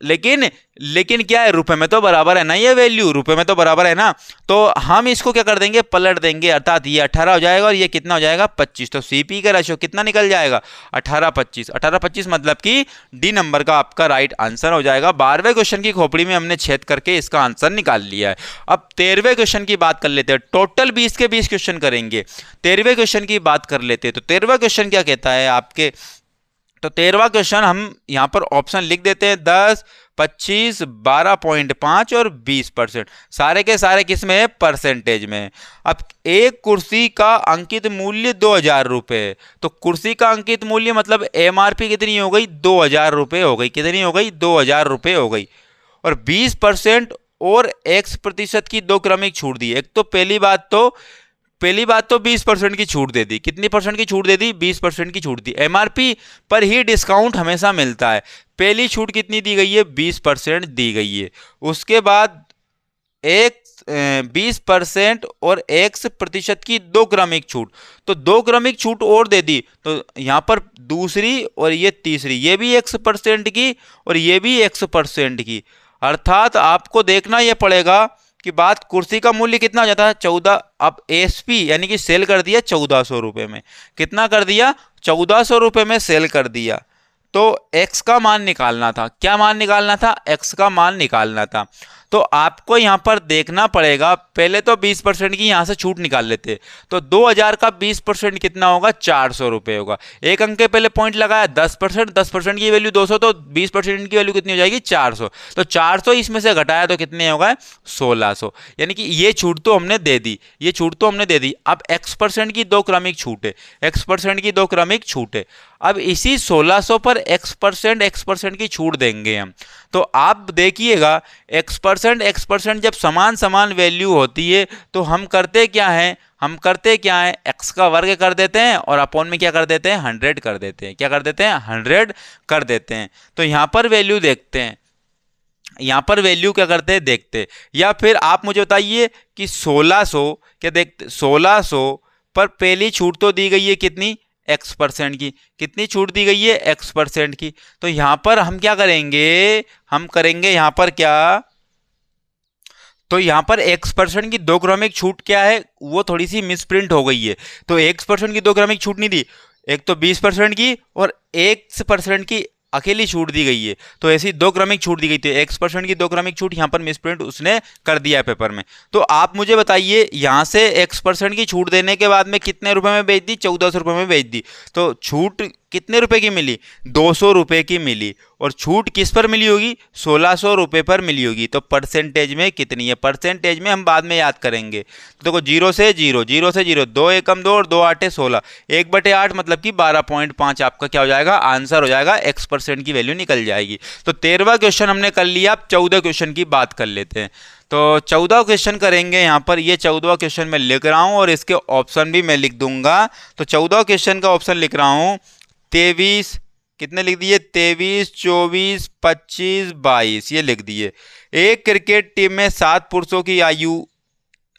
लेकिन क्या है, रुपए में तो बराबर है ना, ये वैल्यू रुपए में तो बराबर है ना। तो हम इसको क्या कर देंगे, पलट देंगे, अर्थात ये 18 हो जाएगा और ये कितना हो जाएगा 25। तो सीपी का रेशियो कितना निकल जाएगा 18-25। 18-25 मतलब कि डी नंबर का आपका राइट आंसर हो जाएगा। 12वें क्वेश्चन की खोपड़ी में हमने छेद करके इसका आंसर निकाल लिया है। अब 13वें क्वेश्चन की बात कर लेते हैं। टोटल 20 के 20 क्वेश्चन करेंगे। 13वें क्वेश्चन की बात कर लेते हैं। तो 13वां क्वेश्चन क्या कहता है आपके, तो 13वां क्वेश्चन हम यहां पर ऑप्शन लिख देते हैं 10, 25, 12.5 और 20%। सारे के सारे किस में है, परसेंटेज में। अब एक कुर्सी का अंकित मूल्य 2000 रुपए, तो कुर्सी का अंकित मूल्य मतलब एमआरपी कितनी हो गई 2000 रुपए हो गई। कितनी हो गई 2000 रुपए हो गई। और 20% और x% की दो क्रमिक छूट दी। एक तो पहली बात तो 20% की छूट दे दी। कितनी परसेंट की छूट दे दी, 20% की छूट दी। एमआरपी पर ही डिस्काउंट हमेशा मिलता है। पहली छूट कितनी दी गई है, 20% दी गई है। उसके बाद 20% और x% की दो क्रमिक छूट, तो दो क्रमिक छूट और दे दी। तो यहां पर दूसरी और ये तीसरी, ये भी x% की और ये भी x% की। अर्थात आपको देखना यह पड़ेगा कि बात कुर्सी का मूल्य कितना हो जाता है 14। अब एसपी यानी कि सेल कर दिया 1400 रुपए में। कितना कर दिया 1400 रुपए में सेल कर दिया। तो x का मान निकालना था। क्या मान निकालना था, x का मान निकालना था। तो आपको यहां पर देखना पड़ेगा, पहले तो 20% की यहां से छूट निकाल लेते। तो 2000 का 20% कितना होगा 400 रुपए होगा। एक अंक के पहले पॉइंट लगाया 10%, 10% की वैल्यू 200, तो 20% की वैल्यू कितनी हो जाएगी 400। तो 400 इसमें से घटाया तो कितने होगा 1600। यानी कि ये छूट तो हमने दे दी, ये छूट तो हमने दे दी। अब x% की दो क्रमिक छूट है, x% की दो क्रमिक छूट है। अब इसी 1600 पर x% की छूट देंगे हम। तो आप देखिएगा x% जब समान समान वैल्यू होती है तो हम करते क्या हैं, x का वर्ग कर देते हैं और अपॉन में क्या कर देते हैं 100 कर देते हैं। क्या कर देते हैं 100 कर देते हैं। तो यहां पर वैल्यू देखते हैं, यहां पर वैल्यू क्या करते हैं देखते हैं। या फिर आप मुझे बताइए कि 1600 क्या देखते, 1600 पर पहली छूट तो दी गई है कितनी x% की। कितनी छूट दी गई है x% की। तो यहां पर हम क्या करेंगे, हम करेंगे यहां पर क्या, तो यहां पर x% की दो क्रमिक छूट क्या है, वो थोड़ी सी मिसप्रिंट हो गई है। तो x% की दो क्रमिक छूट नहीं दी, एक तो 20% की और x% की अकेली छूट दी गई है। तो ऐसी दो क्रमिक छूट दी गई थी, x% की दो क्रमिक छूट यहां पर मिसप्रिंट उसने कर दिया है पेपर में। तो आप मुझे बताइए यहां से x% की छूट देने के बाद में कितने रुपए में बेच दी, 1400 रुपए में बेच दी। तो छूट कितने रुपए की मिली, 200 रुपए की मिली। और छूट किस पर मिली होगी, 1600 रुपए पर मिली होगी। तो परसेंटेज में कितनी है, परसेंटेज में हम बाद में याद करेंगे। तो देखो 0 से 0, 0 से 0, 2 एकम 2 और 2 8 16, 1/8 मतलब कि 12.5 आपका क्या हो जाएगा आंसर हो जाएगा। x% की वैल्यू निकल जाएगी। तो 13वां क्वेश्चन हमने कर लिया। अब 14 क्वेश्चन की बात कर लेते हैं। तो 14 क्वेश्चन करेंगे यहाँ पर। ये 14वां क्वेश्चन मैं लिख रहा हूँ और इसके ऑप्शन भी मैं लिख दूंगा। तो 14 क्वेश्चन का ऑप्शन लिख रहा हूँ 23, कितने लिख दिए 23, 24, 25, 22 ये लिख दिए। एक क्रिकेट टीम में 7 पुरुषों की आयु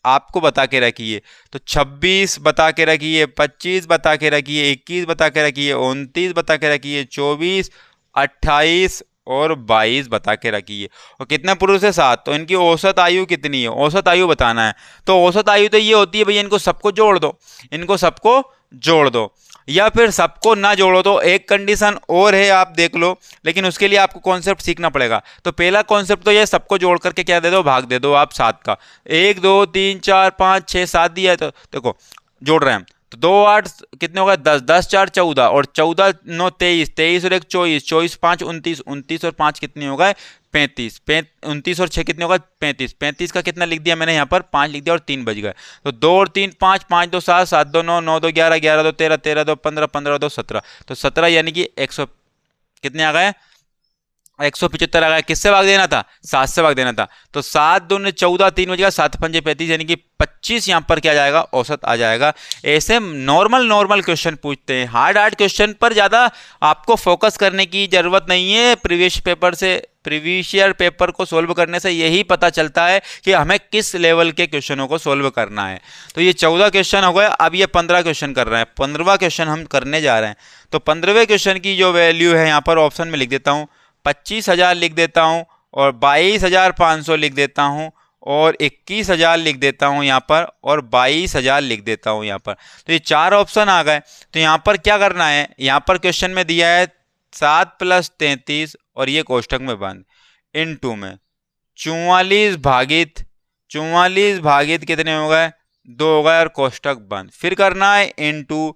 आपको बता के रखिए। तो 26 बता के रखिए, 25 बता के रखिए, 21 बता के रखिए, 29 बता के रखिए, 24, 28 और 22 बता के रखिए। और कितने पुरुष है 7, तो इनकी औसत आयु कितनी है, औसत आयु बताना है। तो औसत आयु तो ये होती है भैया इनको सबको जोड़ दो, इनको सबको जोड़ दो। या फिर सबको ना जोड़ो तो एक कंडीशन और है, आप देख लो, लेकिन उसके लिए आपको कॉन्सेप्ट सीखना पड़ेगा। तो पहला कॉन्सेप्ट तो ये सबको जोड़ करके क्या दे दो, भाग दे दो आप 7 का। 1 2 3 4 5 6 7 दिया है, तो देखो जोड़ रहे हैं। तो 2 8 कितने होगा 10, 10 4 14 और 14 9 23, 23 और 1 24, 24 5 29, 29 और 5 कितने होगा 35, 29 और 6 कितने होगा 35, 35 का कितना लिख दिया मैंने यहाँ पर 5 लिख दिया और 3 बच गए। तो 2 और 3 5, 5 2 7, 7 2 9, 9 2 11, 11 2 13, 13 2 15, 15 2 17। तो 17 यानी कि 100 कितने आ गए 175 आ गया। किससे भाग देना था 7 से भाग देना था। तो 7 दूनी 14, 3 बजेगा, 7 पंजे 35 यानी कि 25 यहाँ पर क्या जाएगा औसत आ जाएगा। ऐसे नॉर्मल क्वेश्चन पूछते हैं। हार्ड क्वेश्चन पर ज़्यादा आपको फोकस करने की ज़रूरत नहीं है। प्रीवियस ईयर पेपर को सोल्व करने से यही पता चलता है कि हमें किस लेवल के क्वेश्चनों को सोल्व करना है। तो ये 14 क्वेश्चन हो गए। अब ये 15 क्वेश्चन कर रहे हैं। 15वां क्वेश्चन हम करने जा रहे हैं। तो 15वें क्वेश्चन की जो वैल्यू है यहाँ पर ऑप्शन में लिख देता हूँ 25,000 लिख देता हूँ और 22,500 लिख देता हूँ और 21,000 लिख देता हूँ यहाँ पर और 22,000 लिख देता हूँ यहाँ पर। तो ये 4 ऑप्शन आ गए। तो यहाँ पर क्या करना है, यहाँ पर क्वेश्चन में दिया है 7 + 33 और ये कोष्टक में बंद इनटू में 44 भागित कितने हो गए, 2 हो गए और कोष्टक बंद। फिर करना है इनटू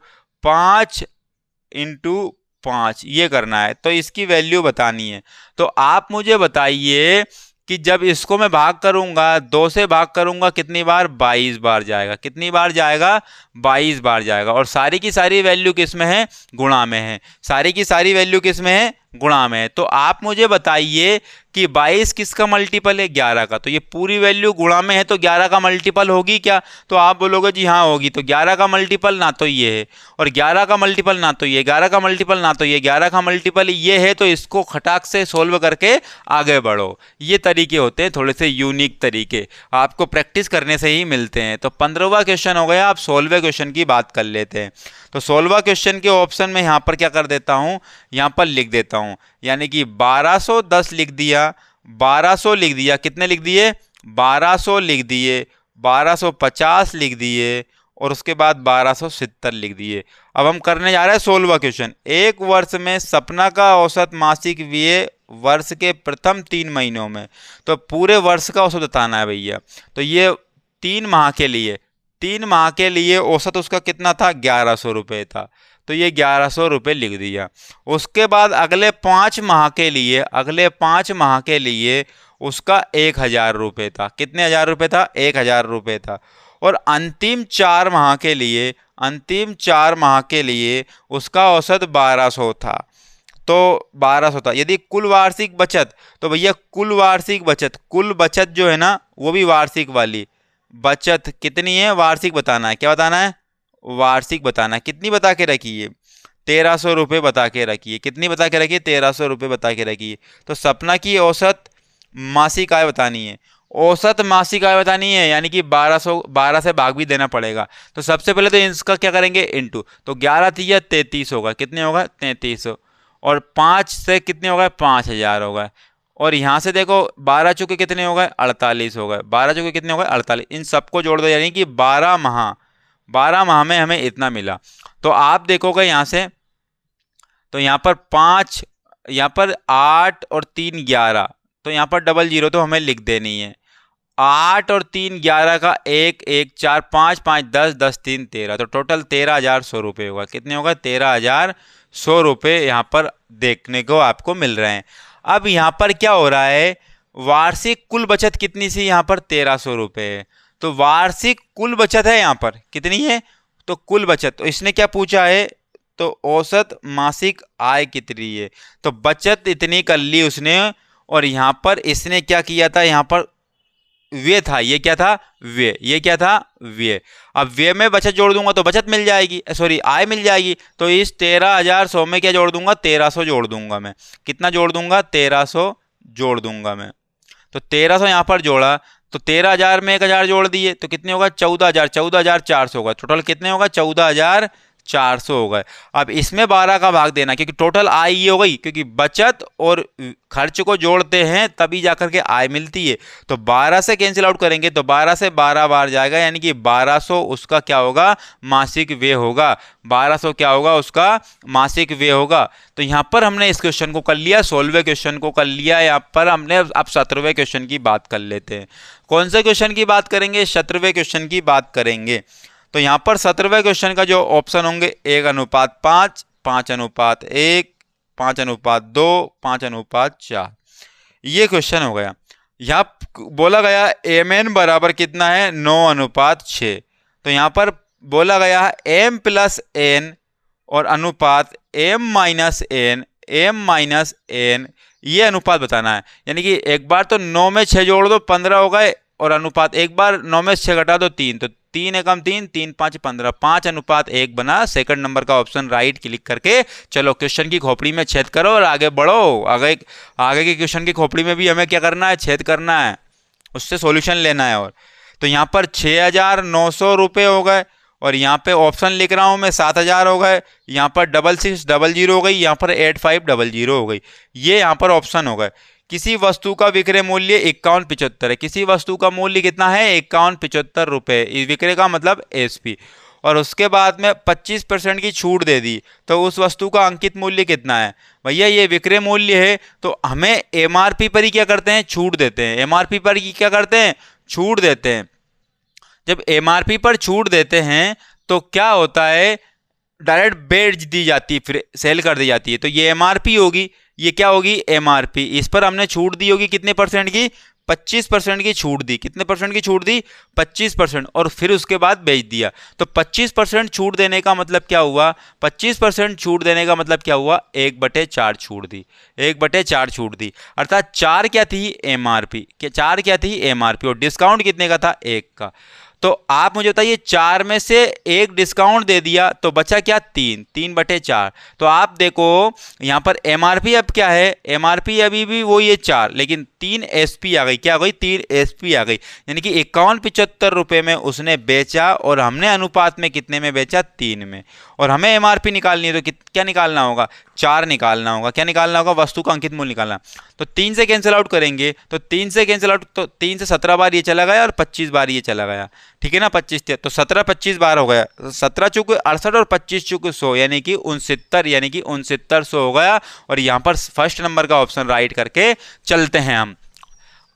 5 ये करना है। तो इसकी वैल्यू बतानी है। तो आप मुझे बताइए कि जब इसको मैं भाग करूंगा, 2 से भाग करूंगा, कितनी बार, 22 बार जाएगा। कितनी बार जाएगा, 22 बार जाएगा। और सारी की सारी वैल्यू किस में है, गुणा में है। सारी की सारी वैल्यू किस में है, गुणा में है। तो आप मुझे बताइए कि 22 किसका मल्टीपल है, 11 का। तो ये पूरी वैल्यू गुणा में है तो 11 का मल्टीपल होगी क्या, तो आप बोलोगे जी हाँ होगी। तो 11 का मल्टीपल ना तो ये है और 11 का मल्टीपल ना तो ये, 11 का मल्टीपल ना तो ये, 11 का मल्टीपल ये है। तो इसको खटाक से सोल्व करके आगे बढ़ो। ये तरीके होते हैं थोड़े से यूनिक तरीके, आपको प्रैक्टिस करने से ही मिलते हैं। तो 15वां क्वेश्चन हो गया। आप 16वें क्वेश्चन की बात कर लेते हैं। तो 16वां क्वेश्चन के ऑप्शन में यहाँ पर क्या कर देता हूँ, यहाँ पर लिख देता हूँ, यानी कि 1210 लिख दिया, 1200 लिख दिया, कितने लिख दिए, 1200 लिख दिए, 1250 लिख दिए और उसके बाद 1270 लिख दिए। अब हम करने जा रहे हैं 16वां क्वेश्चन। एक वर्ष में सपना का औसत मासिक व्यय वर्ष के प्रथम 3 महीनों में, तो पूरे वर्ष का औसत बताना है भैया। तो ये 3 माह के लिए, 3 माह के लिए औसत उसका कितना था, 1100 रुपये था। तो ये 1100 रुपये लिख दिया। उसके बाद अगले 5 माह के लिए, अगले 5 माह के लिए उसका 1000 रुपये था। कितने हज़ार रुपये था, 1000 रुपये था। और अंतिम 4 माह के लिए, अंतिम 4 माह के लिए उसका औसत 1200 था। तो 1200 था। यदि कुल वार्षिक बचत, तो भैया कुल वार्षिक बचत, कुल बचत जो है ना वो भी वार्षिक वाली बचत कितनी है, वार्षिक बताना है। क्या बताना है, वार्षिक बताना है। कितनी बता के रखिए, 1300 रुपये बता के रखिए। कितनी बता के रखिए, 1300 रुपये बता के रखिए। तो सपना की औसत मासिक आय बतानी है, औसत मासिक आय बतानी है, यानी कि 12 से भाग भी देना पड़ेगा। तो सबसे पहले तो इसका क्या करेंगे, इनटू। तो 11 3 33 होगा, कितने होगा, 33। और 5 से कितने हो गए, 5000 हो गए। और यहाँ से देखो 12 चुके कितने हो गए, 48 हो गए। 12 चुके कितने हो गए, 48। इन सबको जोड़ दो, यानी कि 12 माह में हमें इतना मिला। तो आप देखोगे यहाँ से, तो यहाँ पर 5, यहाँ पर 8 और 3 11, तो यहाँ पर डबल जीरो तो हमें लिख देनी है। 8 और 3 11 का 1 1 4 5 5 10 10 3 13, तो टोटल 13,100 रुपये होगा। कितने होगा, 13,100 रुपये यहाँ पर देखने को आपको मिल रहे हैं। अब यहाँ पर क्या हो रहा है, वार्षिक कुल बचत कितनी सी, यहाँ पर 1300 रुपये है। तो वार्षिक कुल बचत है यहाँ पर कितनी है, तो कुल बचत। तो इसने क्या पूछा है, तो औसत मासिक आय कितनी है। तो बचत इतनी कर ली उसने। और यहाँ पर इसने क्या किया था, यहाँ पर व्यय था, ये क्या था, व्यय, ये क्या था, व्यय। अब व्यय में बचत जोड़ दूंगा तो बचत मिल जाएगी, सॉरी आय मिल जाएगी। तो इस 13,100 में क्या जोड़ दूंगा, 1300 जोड़ दूंगा मैं। कितना जोड़ दूंगा, 1300 जोड़ दूंगा मैं। तो 1300 यहाँ पर जोड़ा, तो 13,000 में 1000 जोड़ दिए तो कितने होगा, 14,000, 14,400 होगा। टोटल कितने होगा, 14,400 हो गए। अब इसमें 12 का भाग देना, क्योंकि टोटल आय ये हो गई, क्योंकि बचत और खर्च को जोड़ते हैं तभी जाकर के आय मिलती है। तो 12 से कैंसिल आउट करेंगे तो 12 से 12 बार जाएगा, यानी कि 1200 उसका क्या होगा, मासिक व्यय होगा। 1200 क्या होगा, उसका मासिक व्यय होगा। तो यहाँ पर हमने इस क्वेश्चन को कर लिया, 16वें क्वेश्चन को कर लिया। यहाँ पर हमने अब 17वें क्वेश्चन की बात कर लेते हैं। कौन से क्वेश्चन की बात करेंगे, 17वें क्वेश्चन की बात करेंगे। तो यहाँ पर 17वें क्वेश्चन का जो ऑप्शन होंगे 1:5, 5:1, 5:2, 5:4, ये क्वेश्चन हो गया। यहाँ बोला गया mn बराबर कितना है, 9:6। तो यहाँ पर बोला गया है m + n और अनुपात m-n, ये अनुपात बताना है। यानी कि एक बार तो 9 में 6 जोड़ दो 15 हो गए, और अनुपात एक बार 9 में 6 घटा दो 3, तो 3 एकम 3, 3 5 15, 5:1 बना। सेकंड नंबर का ऑप्शन राइट क्लिक करके चलो क्वेश्चन की खोपड़ी में छेद करो और आगे बढ़ो। आगे के क्वेश्चन की खोपड़ी में भी हमें क्या करना है, छेद करना है, उससे सॉल्यूशन लेना है। और तो यहाँ पर 6,900 रुपये हो गए और यहाँ पे ऑप्शन लिख रहा हूँ मैं 7000 हो गए, यहाँ पर 6600 हो गई, यहाँ पर 8500 हो गई, ये यहाँ पर ऑप्शन हो गए। किसी वस्तु का विक्रय मूल्य 5175 है, किसी वस्तु का मूल्य कितना है 5175 रुपये, इस विक्रय का मतलब एसपी, और उसके बाद में 25% की छूट दे दी, तो उस वस्तु का अंकित मूल्य कितना है भैया, ये विक्रय मूल्य है, तो हमें एमआरपी पर ही क्या करते हैं, छूट देते हैं, एमआरपी पर ही क्या करते हैं, छूट देते हैं। जब एमआरपी पर छूट देते हैं तो क्या होता है, डायरेक्ट बेच दी जाती है, फिर सेल कर दी जाती है, तो ये एमआरपी होगी, ये क्या होगी एमआरपी, इस पर हमने छूट दी होगी कितने परसेंट की, 25% की छूट दी, कितने परसेंट की छूट दी, 25%, और फिर उसके बाद बेच दिया। तो 25% छूट देने का मतलब क्या हुआ, 25% छूट देने का मतलब क्या हुआ, 1/4 छूट दी, 1/4 छूट दी, अर्थात 4 क्या थी एमआरपी, 4 क्या थी एमआरपी, और डिस्काउंट कितने का था 1 का। तो आप मुझे बताइए 4 में से 1 डिस्काउंट दे दिया तो बचा क्या 3/4। तो आप देखो यहाँ पर एमआरपी अब क्या है, एमआरपी अभी भी वो ये 4, लेकिन 3 एसपी आ गई, क्या आ गई 3 एसपी आ गई, यानी कि 5175 रुपये में उसने बेचा और हमने अनुपात में कितने में बेचा 3 में, और हमें एमआरपी निकालनी है तो क्या निकालना होगा 4 निकालना होगा, क्या निकालना होगा वस्तु का अंकित मूल्य निकालना। तो 3 से कैंसिल आउट करेंगे, तो 3 से कैंसिल आउट, तो 3 से 17 बार ये चला गया और 25 बार ये चला गया, ठीक है ना, 25 थे तो 17 25 बार हो गया, 17 चूक 68 और 25 चूक 100, यानी कि 69, यानी कि 6900 हो गया। और यहाँ पर फर्स्ट नंबर का ऑप्शन राइट करके चलते हैं। हम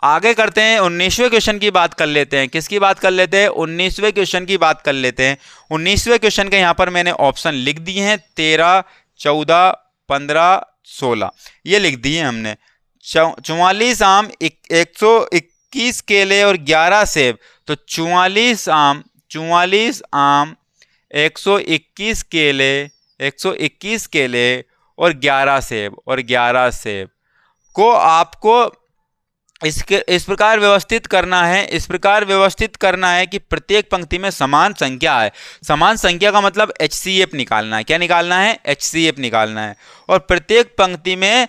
आगे करते हैं 19वें क्वेश्चन की बात कर लेते हैं, किसकी बात कर लेते हैं 19वें क्वेश्चन की बात कर लेते हैं। 19वें क्वेश्चन के यहाँ पर मैंने ऑप्शन लिख दिए हैं 13, 14, 15, 16, ये लिख दिए हमने। 44 आम, 121 केले और 11 सेब, तो 44 आम 121 केले, 121 केले और 11 सेब को आपको इस प्रकार व्यवस्थित करना है, इस प्रकार व्यवस्थित करना है कि प्रत्येक पंक्ति में समान संख्या है। समान संख्या का मतलब HCF निकालना है, क्या निकालना है HCF निकालना है, और प्रत्येक पंक्ति में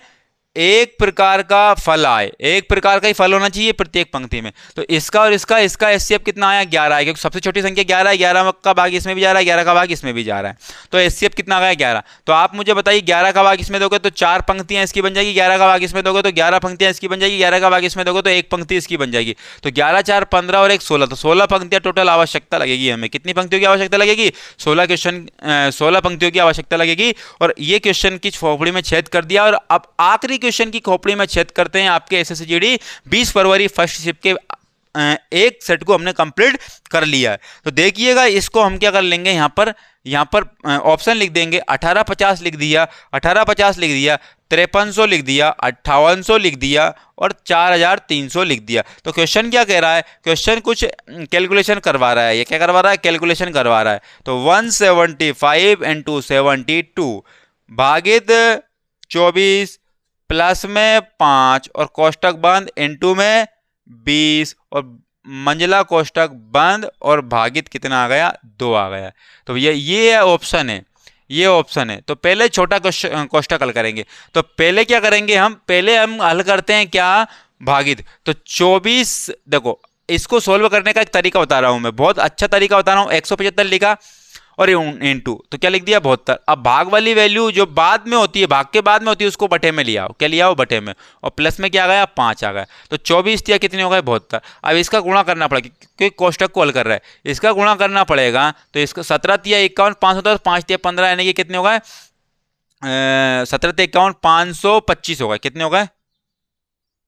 एक प्रकार का फल आए, एक प्रकार का ही फल होना चाहिए प्रत्येक पंक्ति में। तो इसका और इसका HCF कितना आया 11 है, क्योंकि सबसे छोटी संख्या 11 है, 11 का भाग इसमें भी जा रहा है, 11 का भाग इसमें भी जा रहा है, तो HCF कितना गया 11। तो आप मुझे बताइए 11 का भाग इसमें दोगे तो 4 पंक्तियां इसकी बन जाएगी, 11 का भाग इसमें दोगे तो 11 पंक्तियां इसकी बन जाएगी, 11 का भाग इसमें दोगे तो 1 पंक्ति इसकी बन जाएगी। तो 11 4 15 और 1 16, तो 16 पंक्तियां टोटल आवश्यकता लगेगी हमें। कितनी पंक्तियों की आवश्यकता लगेगी 16 पंक्तियों की आवश्यकता लगेगी। और ये क्वेश्चन की खोपड़ी में छेद कर दिया। और अब आखिरी क्वेश्चन की खोपड़ी में छेद करते हैं आपके SSGD 20 फरवरी फर्स्ट शिफ्ट के एक सेट को हमने कंप्लीट कर लिया है। तो देखिएगा इसको हम क्या कर लेंगे, यहाँ पर ऑप्शन लिख देंगे 1850 लिख दिया, 1850 लिख दिया, 5300 लिख दिया, 5800 लिख दिया और 4300 लिख दिया। तो क्वेश्चन क्या कह रहा है, क्वेश्चन कुछ कैलकुलेशन करवा रहा है। ये क्या करवा रहा है, कैलकुलेशन करवा रहा है। तो 175 × 72 भागित 24 प्लस में 5 और कोष्टक बंद इनटू में 20 और मंजिला कोष्टक बंद और भागित कितना आ गया 2 आ गया। तो ये ऑप्शन है, ये ऑप्शन है। तो पहले छोटा कोष्टक हल करेंगे। तो पहले क्या करेंगे, पहले हम हल करते हैं क्या भागित। तो 24, देखो इसको सोल्व करने का एक तरीका बता रहा हूं मैं, बहुत अच्छा तरीका बता रहा हूं। 175 लिखा और इनटू तो क्या लिख दिया 72। अब भाग वाली वैल्यू जो बाद में होती है, भाग के बाद में होती है, उसको बटे में लिया हो, क्या लिया हो बटे में, और प्लस में क्या आ गया 5 आ गया। तो 24 दिया कितने हो गए 72। अब इसका गुणा करना पड़ेगा क्योंकि कोष्टक को हल कर रहा है, इसका गुणा करना पड़ेगा। तो इसका 17 दिया 51, 5 होता है, 5 दिया 15, यानी कि कितने हो गए 17 51 525 हो गए। कितने हो गए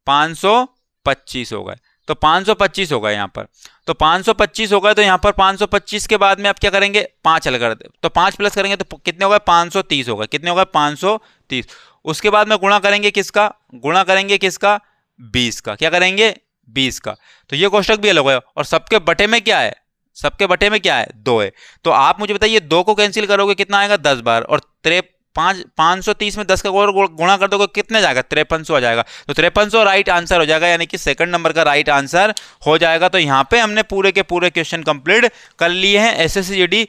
525 हो गए। तो 525 होगा यहाँ पर। तो 525 होगा। तो यहाँ पर 525 के बाद में आप क्या करेंगे 5 हल कर दे, तो 5 प्लस करेंगे तो कितने होगा 530 होगा। कितने होगा 530। उसके बाद में गुणा करेंगे किसका, गुणा करेंगे किसका 20 का। क्या करेंगे 20 का। तो ये कोष्टक भी अलग है। और सबके बटे में क्या है, सबके बटे में क्या है 2 है। तो आप मुझे बताइए 2 को कैंसिल करोगे कितना आएगा 10 बार, और 530 में 10 का और गुणा कर दोगे कितने जाएगा 5300 आ जाएगा। तो 5300 राइट आंसर हो जाएगा, यानी कि सेकंड नंबर का राइट आंसर हो जाएगा। तो यहाँ पे हमने पूरे के पूरे क्वेश्चन कंप्लीट कर लिए हैं। SSGD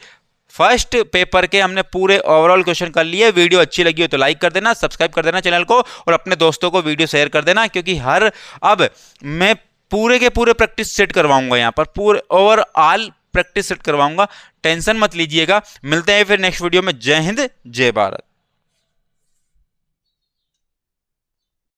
फर्स्ट पेपर के हमने पूरे ओवरऑल क्वेश्चन कर लिए। वीडियो अच्छी लगी हो तो लाइक कर देना, सब्सक्राइब कर देना चैनल को, और अपने दोस्तों को वीडियो शेयर कर देना, क्योंकि अब मैं पूरे के पूरे प्रैक्टिस सेट करवाऊंगा यहाँ पर पूरे ओवरऑल प्रैक्टिस सेट करवाऊंगा, टेंशन मत लीजिएगा। मिलते हैं फिर नेक्स्ट वीडियो में। जय हिंद, जय भारत।